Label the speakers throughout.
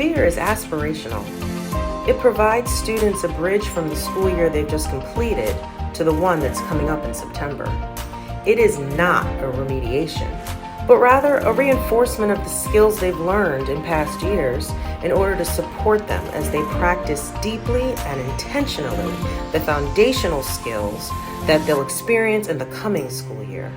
Speaker 1: year is aspirational. It provides students a bridge from the school year they've just completed to the one that's coming up in September. It is not a remediation, but rather a reinforcement of the skills they've learned in past years in order to support them as they practice deeply and intentionally the foundational skills that they'll experience in the coming school year.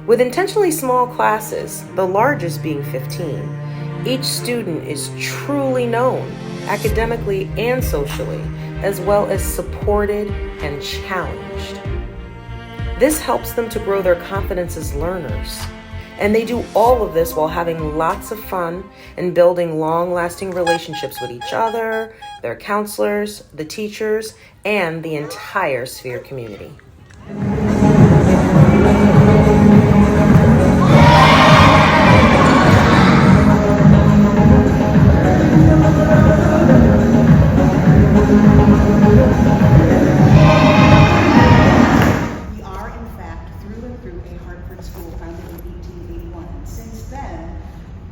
Speaker 1: With intentionally small classes, the largest being 15, each student is truly known academically and socially, as well as supported and challenged. This helps them to grow their confidence as learners. And they do all of this while having lots of fun and building long-lasting relationships with each other, their counselors, the teachers, and the entire Sphere community.
Speaker 2: We are, in fact, through and through a Hartford school founded in 1881. And since then,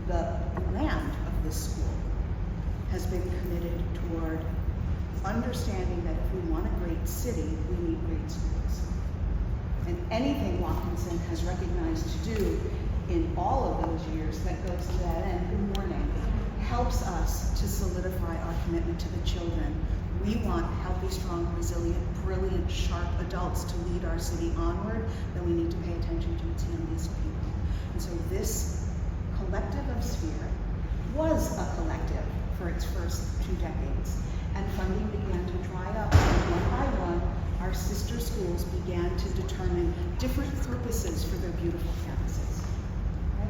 Speaker 2: the land of this school has been committed toward understanding that if we want a great city, we need great schools. And anything Watkinson has recognized to do in all of those years that goes to that end, good morning, helps us to solidify our commitment to the children. We want healthy, strong, resilient, brilliant, sharp adults to lead our city onward, then we need to pay attention to its youngest people. And so this collective of Sphere was a collective for its first 2 decades. And funding began to dry up, and one by one, our sister schools began to determine different purposes for their beautiful campuses. Right?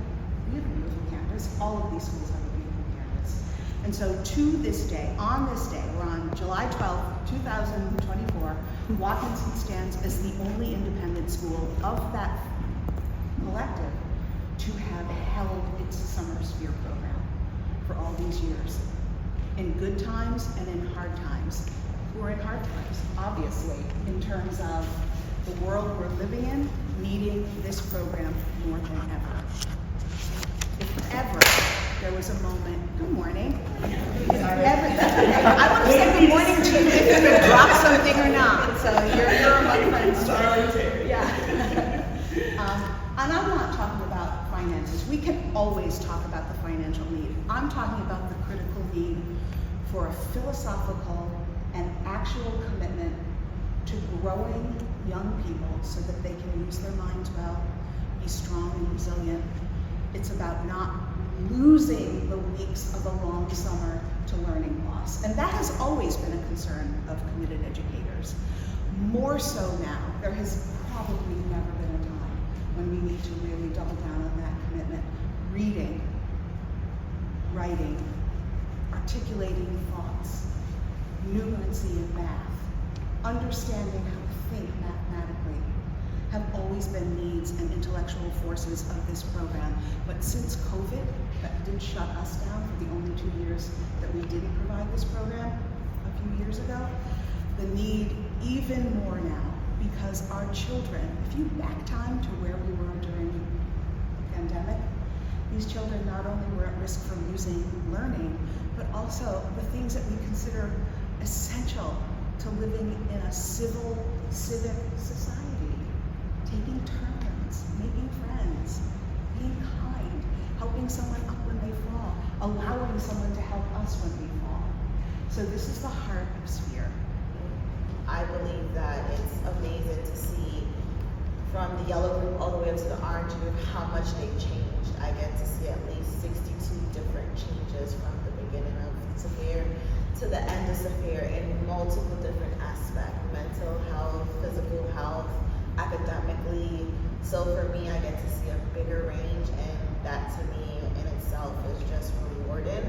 Speaker 2: We have a beautiful campus. All of these schools have a beautiful campus. And so to this day, on this day, we're on July 12th, 2024, Watkinson stands as the only independent school of that collective to have held its summer Sphere program for all these years. In good times and in hard times. We're in hard times, obviously, in terms of the world we're living in, needing this program more than ever. If ever there was a moment, good morning. If ever, I want to say good morning to you if you drop something or not. So you're among friends. Yeah. And I'm not talking about finances. We can always talk about the financial need. I'm talking about the critical need for a philosophical and actual commitment to growing young people so that they can use their minds well, be strong and resilient. It's about not losing the weeks of a long summer to learning loss. And that has always been a concern of committed educators. More so now. There has probably never been a time when we need to really double down on that commitment. Reading, writing, articulating thoughts, numeracy in math, understanding how to think mathematically, have always been needs and intellectual forces of this program. But since COVID, that did shut us down for the only 2 years that we didn't provide this program a few years ago, the need even more now, because our children, if you back time to where we were during the pandemic, these children not only were at risk from losing learning, but also the things that we consider essential to living in a civic society. Taking turns, making friends, being kind, helping someone up when they fall, allowing someone to help us when we fall. So this is the heart of Sphere.
Speaker 3: I believe that it's amazing to see from the yellow group all the way up to the orange group how much they've changed. I get to see at least 62 different changes from the beginning of Sphere to the end of Sphere in multiple different aspects: mental health, physical health, academically. So for me, I get to see a bigger range, and that to me in itself is just rewarding.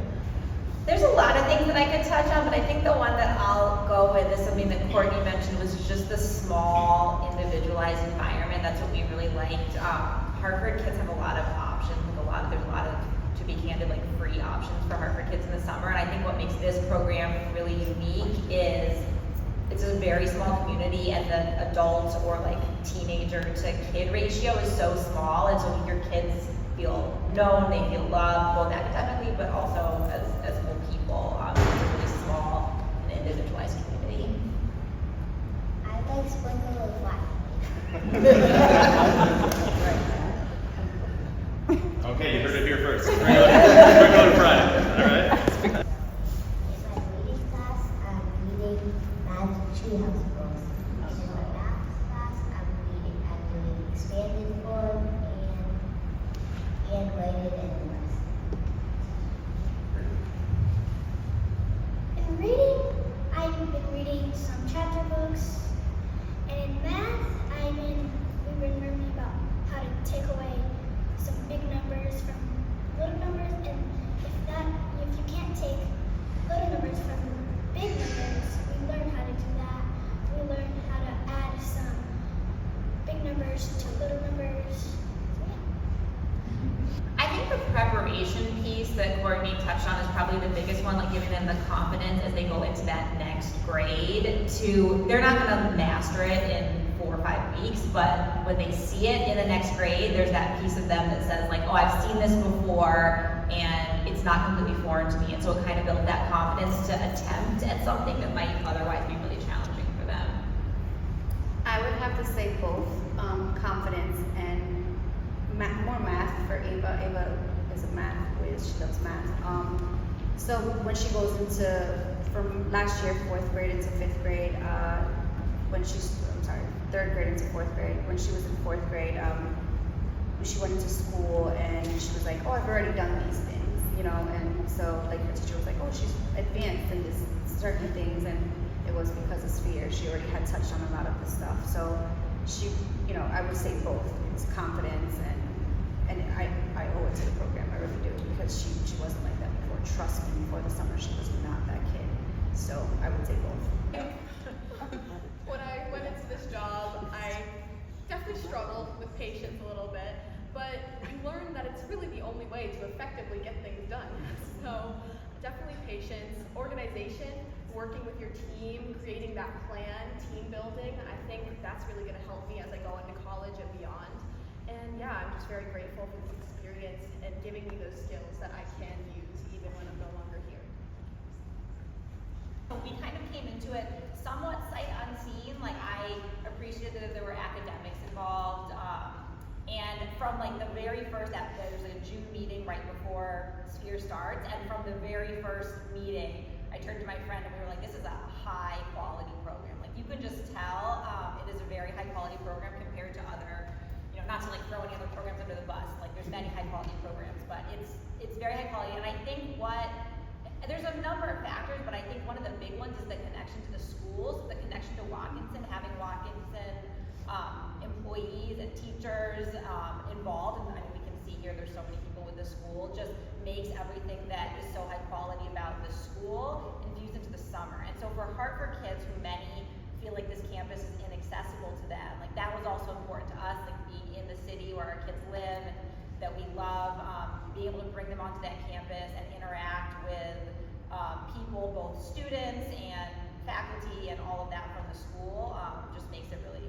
Speaker 4: There's a lot of things that I could touch on, but I think the one that I'll go with is something that Courtney mentioned, was just the small, individualized environment. That's what we really liked. Hartford kids have a lot of options, there's a lot of, to be candid, like free options for Hartford kids in the summer. And I think what makes this program really unique is it's a very small community, and the adult or like teenager to kid ratio is so small, and so your kids feel known, they feel loved, both academically, but also as whole people. It's a really small and individualized community.
Speaker 5: I like sprinkle of light.
Speaker 6: Okay, you heard it here first. We're going Friday. All right.
Speaker 5: In my reading class, I'm reading Math Treehouse books. In my math class, I'm doing expanded form and graded and the rest. In reading, I've been reading some chapter books, and in math, we've been learning about how to take away some big numbers from little numbers, and if you can't take little numbers from big numbers, we learn how to do that. We learn how to add some big numbers to little numbers. So, yeah.
Speaker 4: I think the preparation piece that Courtney touched on is probably the biggest one, like giving them the confidence as they go into that next grade they're not gonna master it in 4 or 5 weeks, but when they see it in the next grade, there's that piece of them that says like, oh, I've seen this before and it's not completely foreign to me. And so it kind of builds that confidence to attempt at something that might otherwise be really challenging for them.
Speaker 7: I would have to say both, confidence and more math for Ava. Ava is a math whiz, she loves math. So when she goes from last year, 4th grade into 5th grade, third grade into 4th grade, when she was in 4th grade, she went into school and she was like, oh, I've already done these things, and so like her teacher was like, oh, she's advanced in this certain things, and it was because of Sphere. She already had touched on a lot of this stuff. So she, I would say both. It's confidence and I owe it to the program, I really do, because she wasn't like that before. Trust me, before the summer she was not that kid. So I would say both.
Speaker 8: When I went into this job, I definitely struggled with patience a little bit, but you learn that it's really the only way to effectively get things done. So definitely patience, organization, working with your team, creating that plan, team building. I think that's really going to help me as I go into college and beyond. And yeah, I'm just very grateful for this experience and giving me those skills that I can use even when I'm no longer here.
Speaker 4: We kind of came into it somewhat sight unseen. Like I appreciated that there were academics involved, and from like the very first, there's a June meeting right before Sphere starts, and from the very first meeting, I turned to my friend and we were like, "This is a high quality program. Like you can just tell it is a very high quality program compared to other, not to like throw any other programs under the bus. Like there's many high quality programs, but it's very high quality. And I think there's a number of factors, but I think one of the big ones is the connection to the schools, the connection to Watkinson, having Watkinson employees and teachers involved. And I mean, we can see here there's so many people with the school, just makes everything that is so high quality about the school infused into the summer. And so for Hartford kids, who many feel like this campus is inaccessible to them, like that was also important to us, like being in the city where our kids live and that we love, being able to bring them onto that campus and interact with people, both students and faculty and all of that from the school, just makes it really